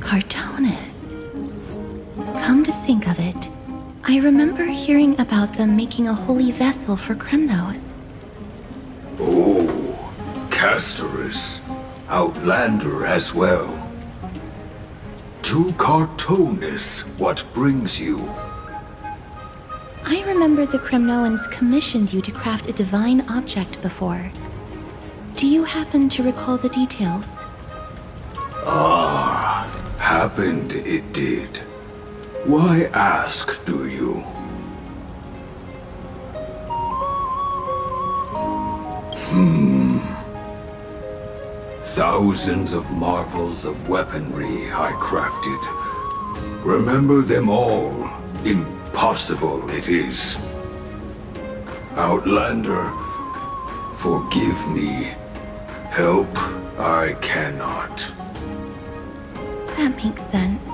Cartonis. Come to think of it, I remember hearing about them making a holy vessel for Kremnos. Oh, Castorice. Outlander as well. To Cartonis, what brings you? I remember the Kremnoans commissioned you to craft a divine object before. Do you happen to recall the details? Ah, happened it did. Why ask, do you? Thousands of marvels of weaponry I crafted. Remember them all. Impossible it is. Outlander, forgive me. Help I cannot. That makes sense.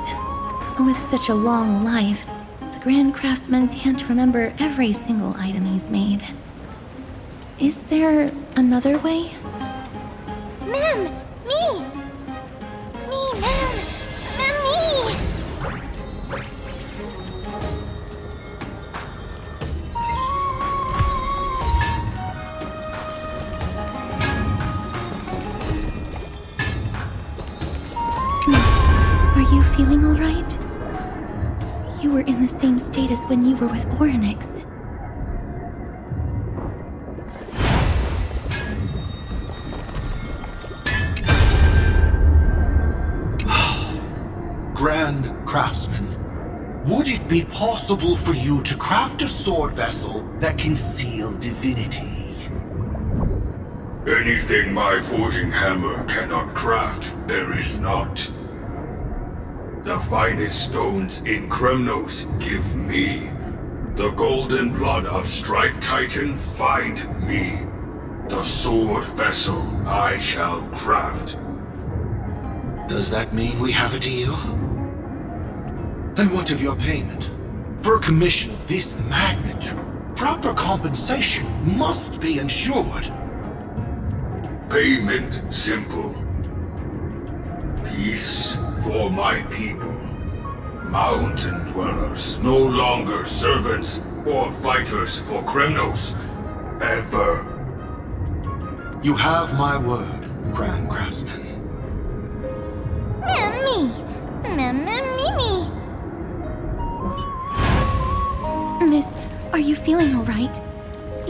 With such a long life, the Grand Craftsman can't remember every single item he's made. Is there another way? Mem! Me! Me, Mem! Mem, me! Are you feeling all right? You were in the same state as when you were with Orynyx. Grand Craftsman, would it be possible for you to craft a sword vessel that can seal divinity? Anything my forging hammer cannot craft, there is not. The finest stones in Kremnos give me. The golden blood of Strife Titan find me. The sword vessel I shall craft. Does that mean we have a deal? And what of your payment? For a commission of this magnitude, proper compensation must be ensured. Payment simple. Peace for my people. Mountain dwellers, no longer servants or fighters for Kremnos. Ever. You have my word, Grand Craftsman. Mem, me! Mem, mem, me, me! Miss, are you feeling all right?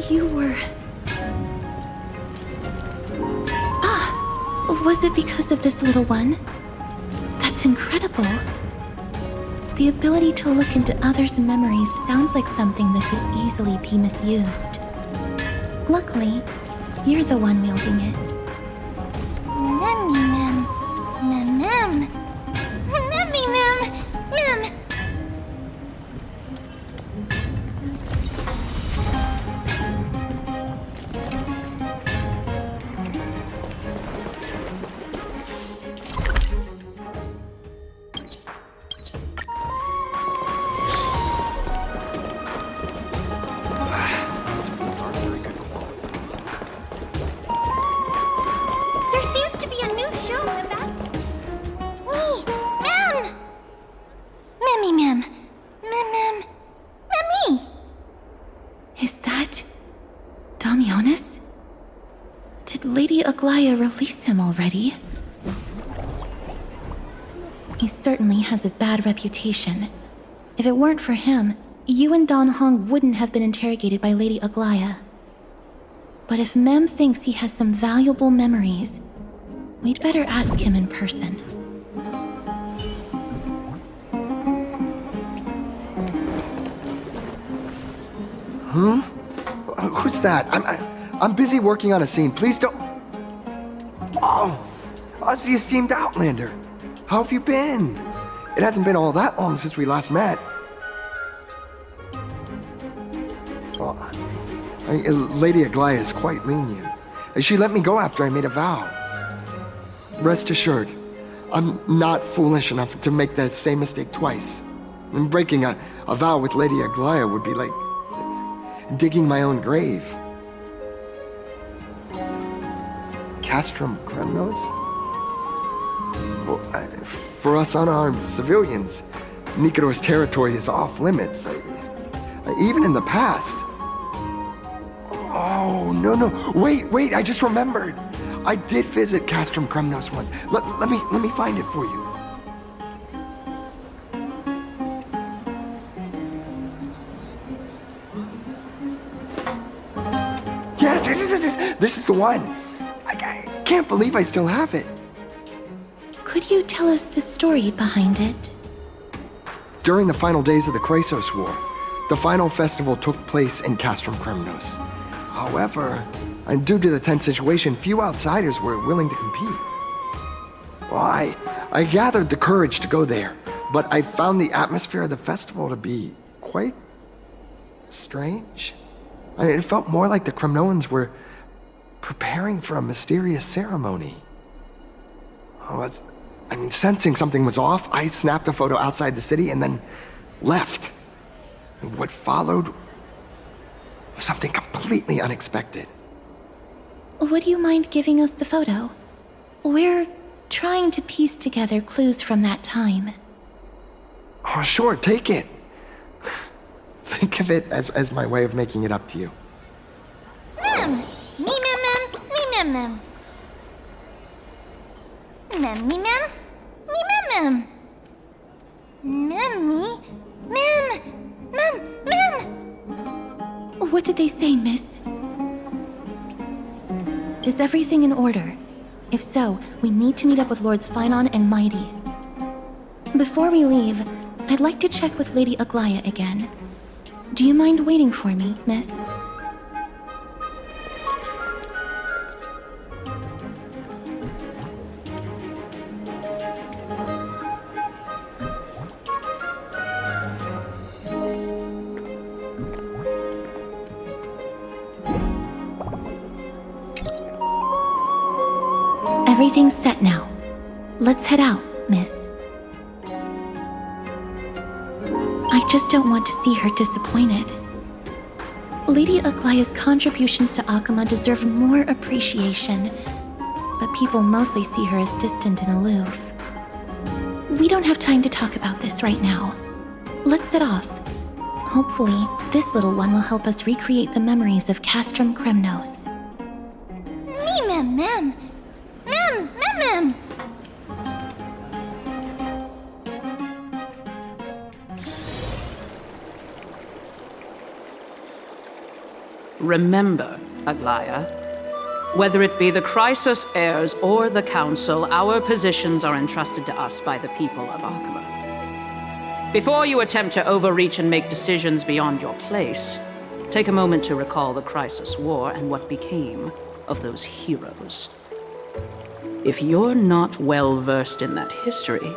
You were... Was it because of this little one? That's incredible. The ability to look into others' memories sounds like something that could easily be misused. Luckily, you're the one wielding it. Mem, me, mem. Mem, mem. Mem, me, mem. Mem. There seems to be a new show in the back. Me! Mem! Memmy, mem. Mem, mem. Memmy! Is that... Damionis? Did Lady Aglaea release him already? He certainly has a bad reputation. If it weren't for him, you and Don Hong wouldn't have been interrogated by Lady Aglaea. But if Mem thinks he has some valuable memories, we'd better ask him in person. Who's that? I'm busy working on a scene. Please don't... Oh, it's the esteemed Outlander. How have you been? It hasn't been all that long since we last met. Well, Lady Aglaea is quite lenient. She let me go after I made a vow. Rest assured, I'm not foolish enough to make the same mistake twice. And breaking a vow with Lady Aglaea would be like digging my own grave. Castrum Kremnos? Well, For us unarmed civilians, Nicator's territory is off limits. Even in the past. Oh, no. Wait, I just remembered. I did visit Castrum Kremnos once. Let me find it for you. Yes, this is the one. I can't believe I still have it. Could you tell us the story behind it? During the final days of the Kremnos War, the final festival took place in Castrum Kremnos. However, due to the tense situation, few outsiders were willing to compete. Well, I gathered the courage to go there, but I found the atmosphere of the festival to be quite strange. It felt more like the Kremnoans were preparing for a mysterious ceremony. Sensing something was off, I snapped a photo outside the city and then left. And what followed was something completely unexpected. Would you mind giving us the photo? We're trying to piece together clues from that time. Oh, sure, take it. Think of it as my way of making it up to you. Mem! Me mem mem! Me mem mem! Mem me mem! Me mem mem! Mem me! Mem! Mem! Mem! What did they say, miss? Is everything in order? If so, we need to meet up with Lords Finon and Mydei. Before we leave, I'd like to check with Lady Aglaea again. Do you mind waiting for me, miss? Everything's set now. Let's head out, miss. I just don't want to see her disappointed. Lady Aglaea's contributions to Akama deserve more appreciation, but people mostly see her as distant and aloof. We don't have time to talk about this right now. Let's set off. Hopefully, this little one will help us recreate the memories of Castrum Kremnos. Me mem mem! Mem! Mem mem! Remember, Aglaea, whether it be the Chrysos heirs or the Council, our positions are entrusted to us by the people of Akama. Before you attempt to overreach and make decisions beyond your place, take a moment to recall the Chrysos War and what became of those heroes. If you're not well versed in that history,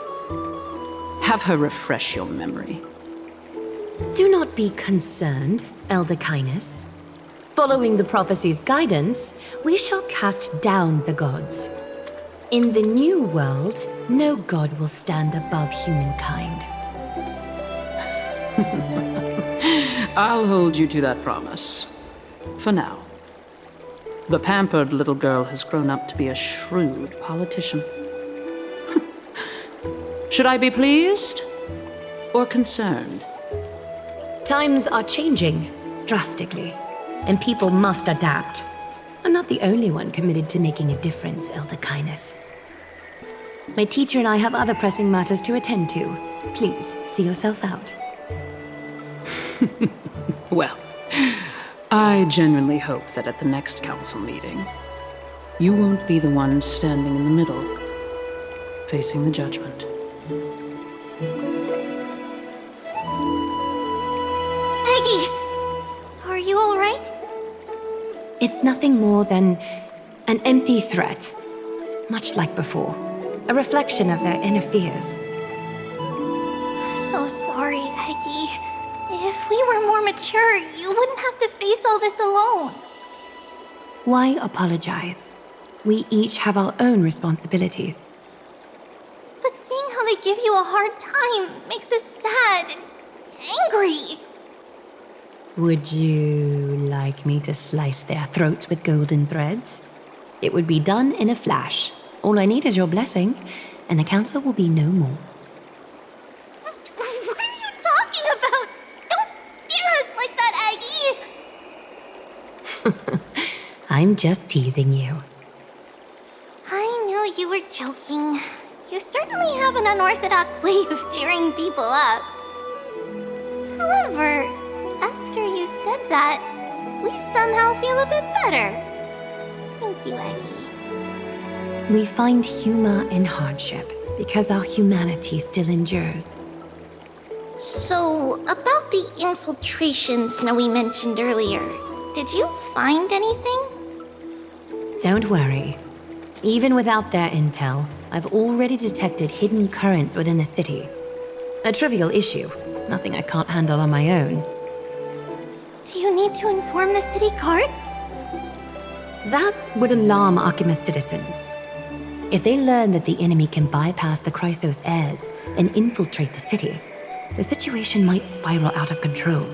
have her refresh your memory. Do not be concerned, Elder Kindness. Following the prophecy's guidance, we shall cast down the gods. In the new world, no god will stand above humankind. I'll hold you to that promise. For now. The pampered little girl has grown up to be a shrewd politician. Should I be pleased or concerned? Times are changing drastically, and people must adapt. I'm not the only one committed to making a difference, Elder Kindness. My teacher and I have other pressing matters to attend to. Please, see yourself out. Well, I genuinely hope that at the next council meeting, you won't be the one standing in the middle, facing the judgment. Aggie! Are you alright? It's nothing more than an empty threat, much like before. A reflection of their inner fears. So sorry, Aggie. If we were more mature, you wouldn't have to face all this alone. Why apologize? We each have our own responsibilities. But seeing how they give you a hard time makes us sad and angry. Would you like me to slice their throats with golden threads? It would be done in a flash. All I need is your blessing, and the council will be no more. What are you talking about? Don't scare us like that, Aggie! I'm just teasing you. I knew you were joking. You certainly have an unorthodox way of cheering people up. However, after you said that, we somehow feel a bit better. Thank you, Aggie. We find humor in hardship because our humanity still endures. So, about the infiltration Snowy mentioned earlier, did you find anything? Don't worry. Even without their intel, I've already detected hidden currents within the city. A trivial issue, nothing I can't handle on my own. Do you need to inform the city guards? That would alarm Archimus citizens. If they learn that the enemy can bypass the Chrysos heirs and infiltrate the city, the situation might spiral out of control.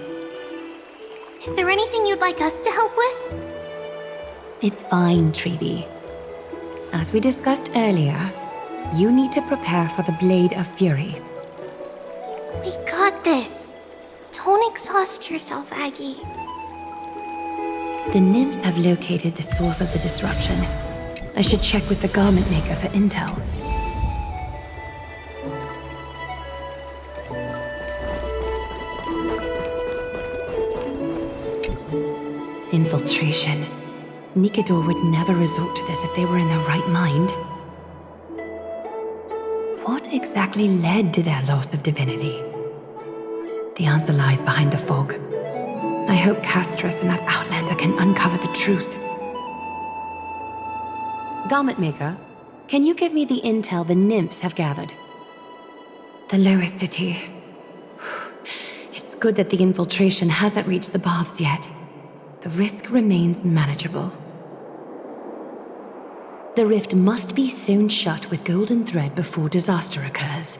Is there anything you'd like us to help with? It's fine, Treeby. As we discussed earlier, you need to prepare for the Blade of Fury. We got this. Don't exhaust yourself, Aggie. The nymphs have located the source of the disruption. I should check with the garment maker for intel. Infiltration. Nikador would never resort to this if they were in their right mind. What exactly led to their loss of divinity? The answer lies behind the fog. I hope Castorice and that outlander can uncover the truth. Garment maker, can you give me the intel the nymphs have gathered? The lower city. It's good that the infiltration hasn't reached the baths yet. The risk remains manageable. The rift must be sewn shut with golden thread before disaster occurs.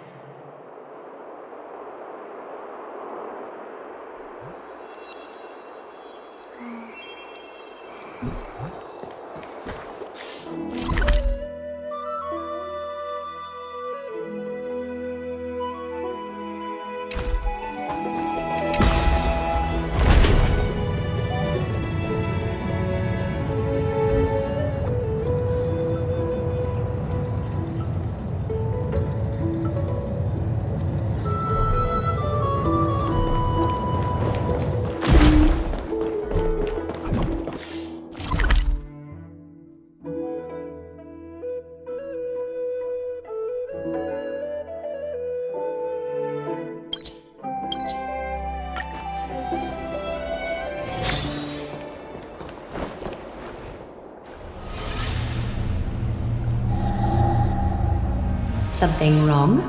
Something wrong?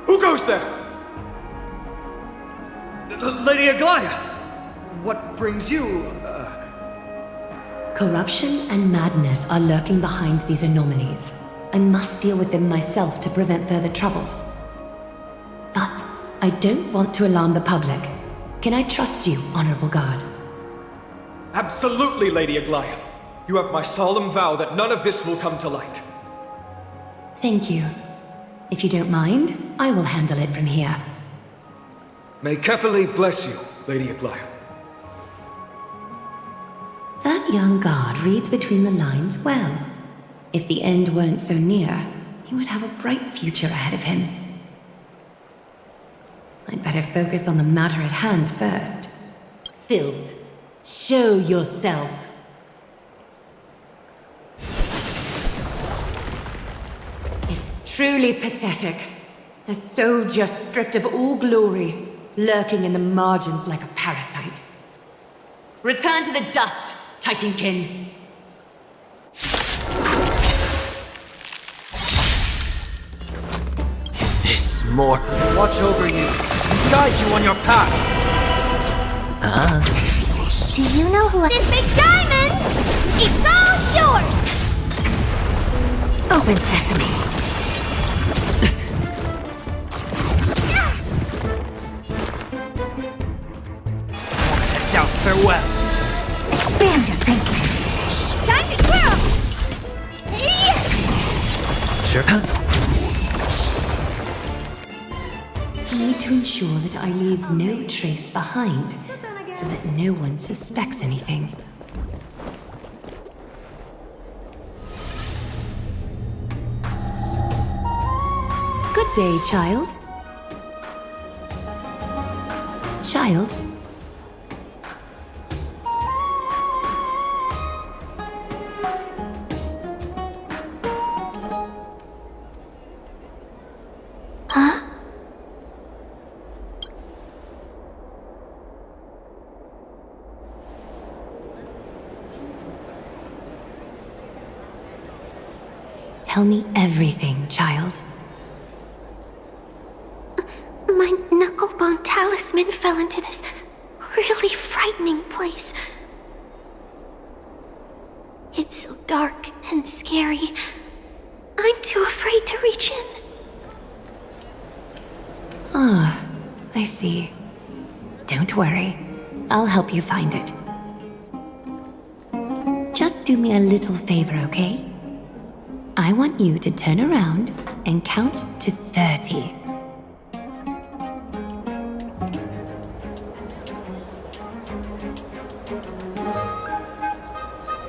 Who goes there? Lady Aglaea! What brings you, Corruption and madness are lurking behind these anomalies. I must deal with them myself to prevent further troubles. But I don't want to alarm the public. Can I trust you, Honorable Guard? Absolutely, Lady Aglaea. You have my solemn vow that none of this will come to light. Thank you. If you don't mind, I will handle it from here. May Kepele bless you, Lady Aglaea. That young guard reads between the lines well. If the end weren't so near, he would have a bright future ahead of him. I'd better focus on the matter at hand first. Filth, show yourself. It's truly pathetic. A soldier stripped of all glory, lurking in the margins like a parasite. Return to the dust, Titankin. This mortal. Watch over you, guide you on your path. Do you know who this big diamond? It's all yours! Open sesame. Head down, farewell. Expand your thinking. Time to twirl! Sure. to ensure that I leave no trace behind, so that no one suspects anything. Good day, child. Child? Huh? Tell me everything, child. My knucklebone talisman fell into this really frightening place. It's so dark and scary. I'm too afraid to reach in. Ah, I see. Don't worry. I'll help you find it. Just do me a little favor, okay? I want you to turn around and count to 30.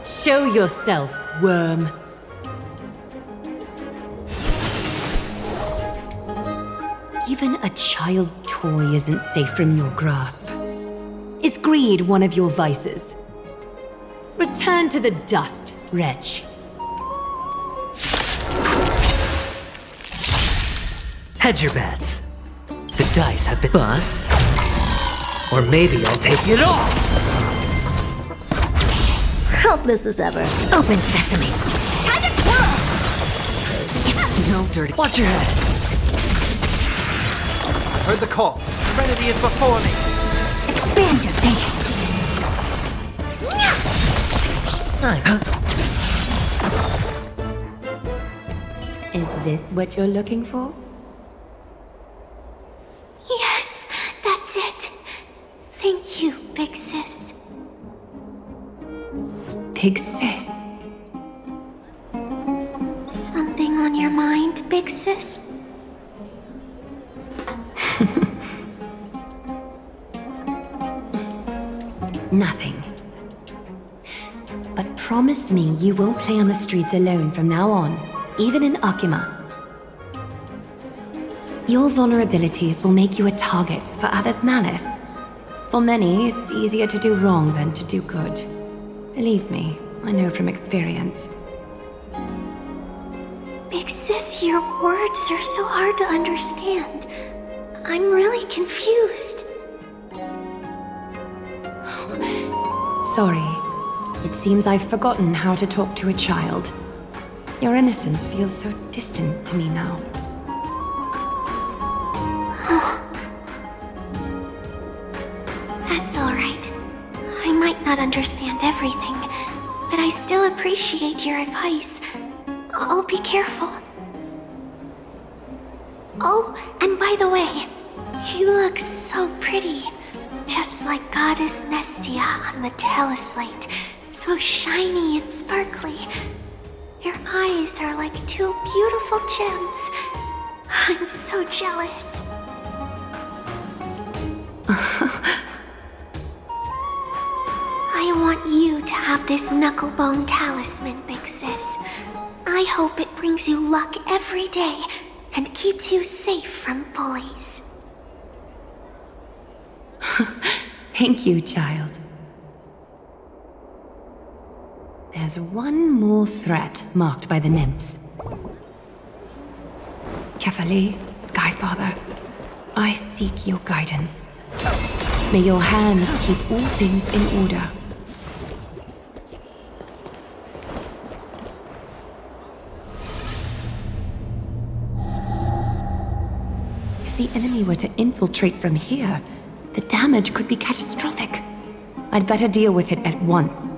Show yourself, worm. Even a child's toy isn't safe from your grasp. Is greed one of your vices? Return to the dust, wretch. Hedge your bets. The dice have been bust. Or maybe I'll take it off! Helpless as ever. Open sesame. Time to twirl! No dirty. Watch your head. I heard the call. Serenity is before me. Expand your thinking. Is this what you're looking for? Yes, that's it. Thank you, big sis. Big sis. Something on your mind, big sis? Nothing. But promise me you won't play on the streets alone from now on, even in Akima. Your vulnerabilities will make you a target for others' malice. For many, it's easier to do wrong than to do good. Believe me, I know from experience. Big sis, your words are so hard to understand. I'm really confused. Sorry. It seems I've forgotten how to talk to a child. Your innocence feels so distant to me now. That's all right. I might not understand everything, but I still appreciate your advice. I'll be careful. Oh, and by the way, you look so pretty. Just like Goddess Nestia on the teleslate. So shiny and sparkly. Your eyes are like two beautiful gems. I'm so jealous. I want you to have this knucklebone talisman, big sis. I hope it brings you luck every day and keeps you safe from bullies. Thank you, child. There's one more threat marked by the nymphs. Kefali, Skyfather, I seek your guidance. May your hand keep all things in order. If the enemy were to infiltrate from here, the damage could be catastrophic. I'd better deal with it at once.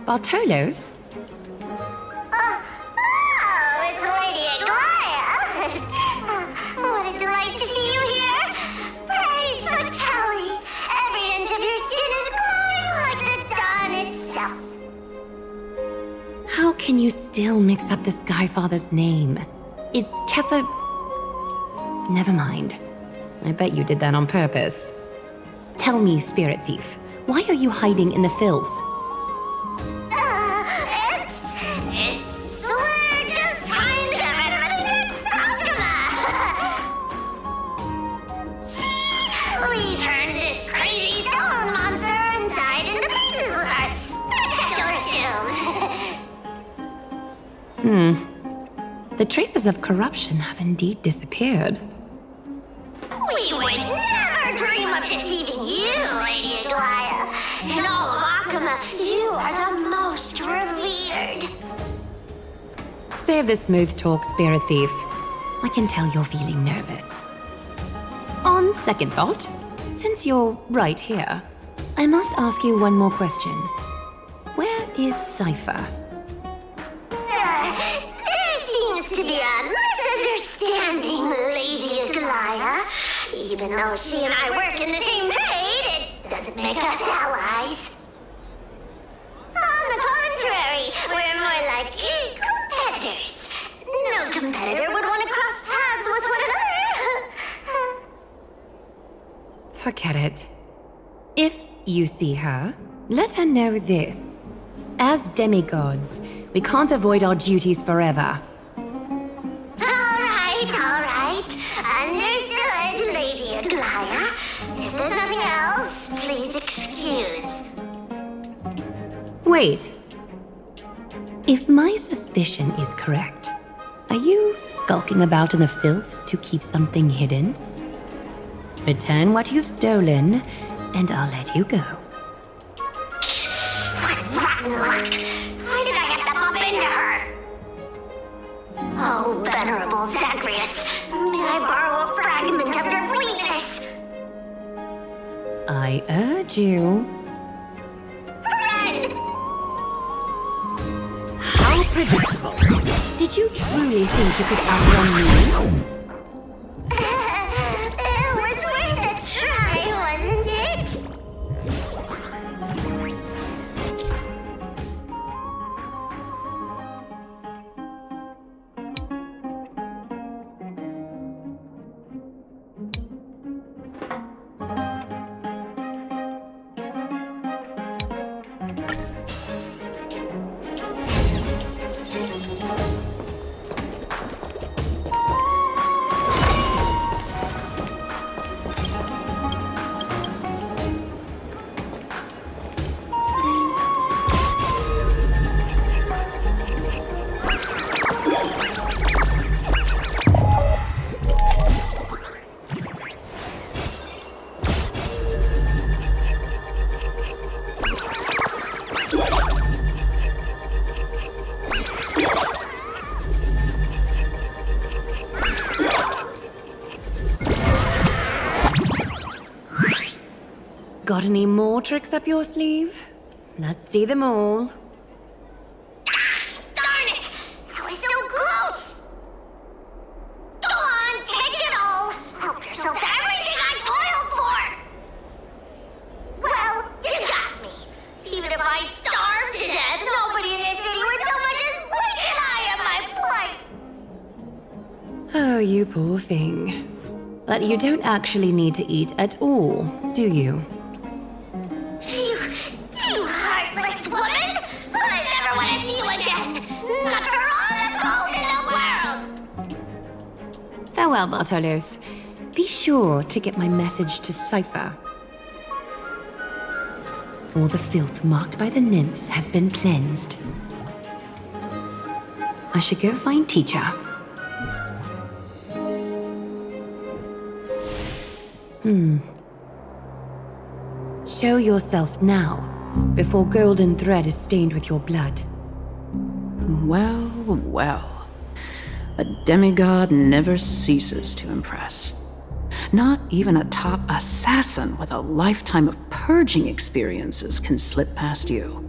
Bartolos? It's Lady Aglaea. What a delight to see you here. Praise for Kelly. Every inch of your skin is glowing like can you still mix up the Skyfather's name? It's Kefa... Never mind. I bet you did that on purpose. Tell me, Spirit Thief, why are you hiding in the filth? We're just trying to get rid of any dead Sakuma. See? We turned this crazy stone monster inside into pieces with our spectacular skills. The traces of corruption have indeed disappeared. We would never dream of deceiving you, Lady Aglaea. In all of Akuma, you are the most revered. Save the smooth talk, Spirit Thief. I can tell you're feeling nervous. On second thought, since you're right here, I must ask you one more question. Where is Cypher? There seems to be a misunderstanding, Lady Aglaea. Even though she and I work in the same trade, it doesn't make us allies. On the contrary, we're more like competitors. No competitor would want to cross paths with one another. Forget it. If you see her, let her know this. As demigods, we can't avoid our duties forever. All right. Understood, Lady Aglaea. If there's nothing else, please excuse. Wait. If my suspicion is correct, are you skulking about in the filth to keep something hidden? Return what you've stolen, and I'll let you go. What rotten luck! Why did I have to bump into her? Oh, venerable Zagreus, may I borrow a fragment of your fleetness? I urge you. Run! How predictable. Did you truly think you could outrun me? It was worth a try, wasn't it? Got any more tricks up your sleeve? Let's see them all. Darn it! That was so close! Go on, take it all! Help yourself to everything I toiled for! Well, you got me. Even if I starved to death, nobody in this city would so much as blink an eye at my plight! Oh, you poor thing. But you don't actually need to eat at all, do you? You heartless woman! I never want to see you again! Not for all the gold in the world! Farewell, Bartolos. Be sure to get my message to Cypher. All the filth marked by the nymphs has been cleansed. I should go find Teacher. Show yourself now, before golden thread is stained with your blood. Well, well. A demigod never ceases to impress. Not even a top assassin with a lifetime of purging experiences can slip past you.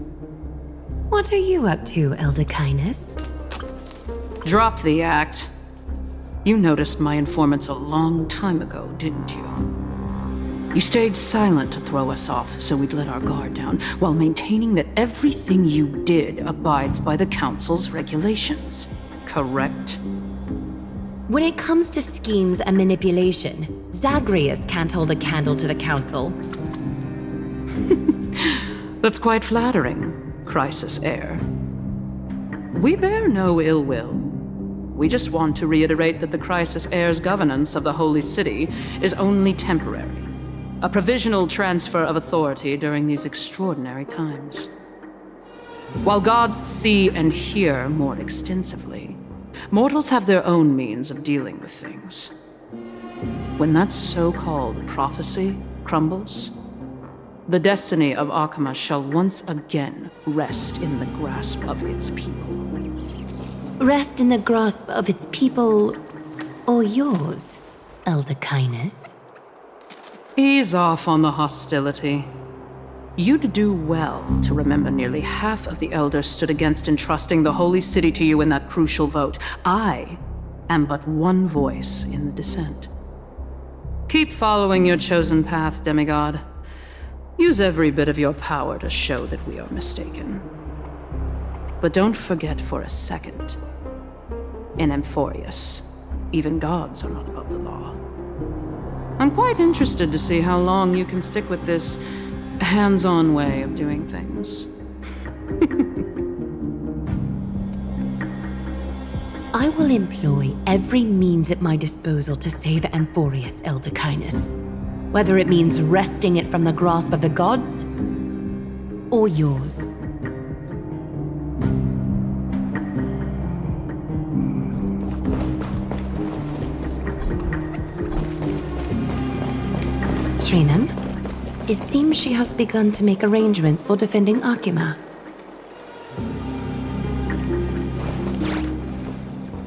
What are you up to, Elder Kindness? Drop the act. You noticed my informants a long time ago, didn't you? You stayed silent to throw us off, so we'd let our guard down, while maintaining that everything you did abides by the Council's regulations. Correct? When it comes to schemes and manipulation, Zagreus can't hold a candle to the Council. That's quite flattering, Crisis Heir. We bear no ill will. We just want to reiterate that the Crisis Heir's governance of the Holy City is only temporary. A provisional transfer of authority during these extraordinary times. While gods see and hear more extensively, mortals have their own means of dealing with things. When that so-called prophecy crumbles, the destiny of Akama shall once again rest in the grasp of its people. Rest in the grasp of its people, or yours, Elder Kindness? Ease off on the hostility. You'd do well to remember nearly half of the elders stood against entrusting the Holy City to you in that crucial vote. I am but one voice in the dissent. Keep following your chosen path, demigod. Use every bit of your power to show that we are mistaken. But don't forget for a second, in Amphoreus, even gods are not above the law. I'm quite interested to see how long you can stick with this hands-on way of doing things. I will employ every means at my disposal to save Amphoreus, Elder Kindness. Whether it means wresting it from the grasp of the gods, or yours. Trinan, it seems she has begun to make arrangements for defending Akima.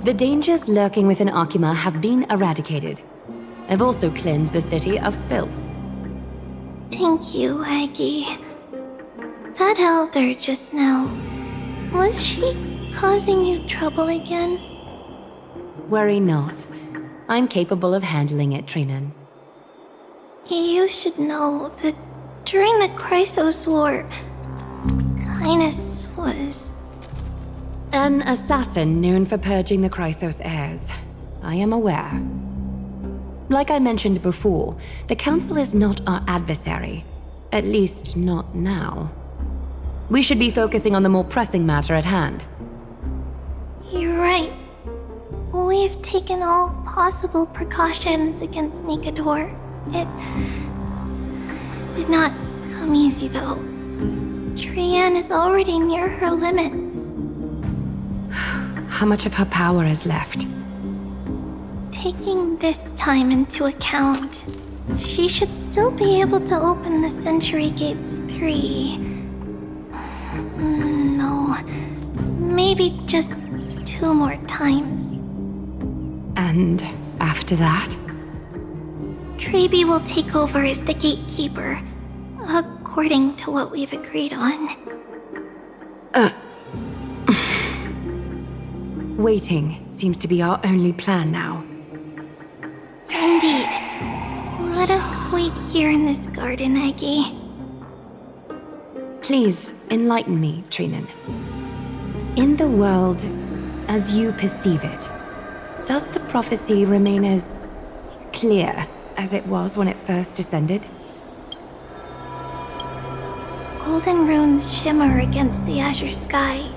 The dangers lurking within Akima have been eradicated. I've also cleansed the city of filth. Thank you, Aggie. That elder just now, was she causing you trouble again? Worry not. I'm capable of handling it, Trinan. You should know that during the Chrysos War, Kindness was... An assassin known for purging the Chrysos heirs. I am aware. Like I mentioned before, the Council is not our adversary. At least, not now. We should be focusing on the more pressing matter at hand. You're right. We've taken all possible precautions against Nikador. It did not come easy, though. Trian is already near her limits. How much of her power is left? Taking this time into account, she should still be able to open the Century Gates 3. No, maybe just 2 more times. And after that? Trebi will take over as the gatekeeper, according to what we've agreed on. Waiting seems to be our only plan now. Indeed. Let us wait here in this garden, Aggie. Please enlighten me, Trinan. In the world, as you perceive it, does the prophecy remain as clear as it was when it first descended? Golden runes shimmer against the azure sky,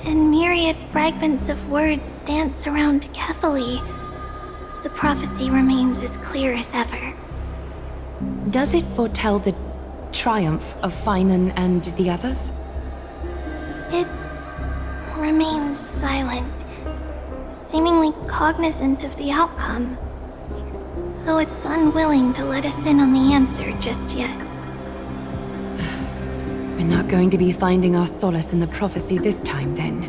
and myriad fragments of words dance around Kefali. The prophecy remains as clear as ever. Does it foretell the triumph of Finan and the others? It remains silent, seemingly cognizant of the outcome, though it's unwilling to let us in on the answer just yet. We're not going to be finding our solace in the prophecy this time, then.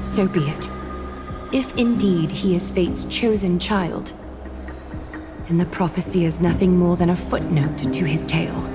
So be it. If indeed he is Fate's chosen child, then the prophecy is nothing more than a footnote to his tale.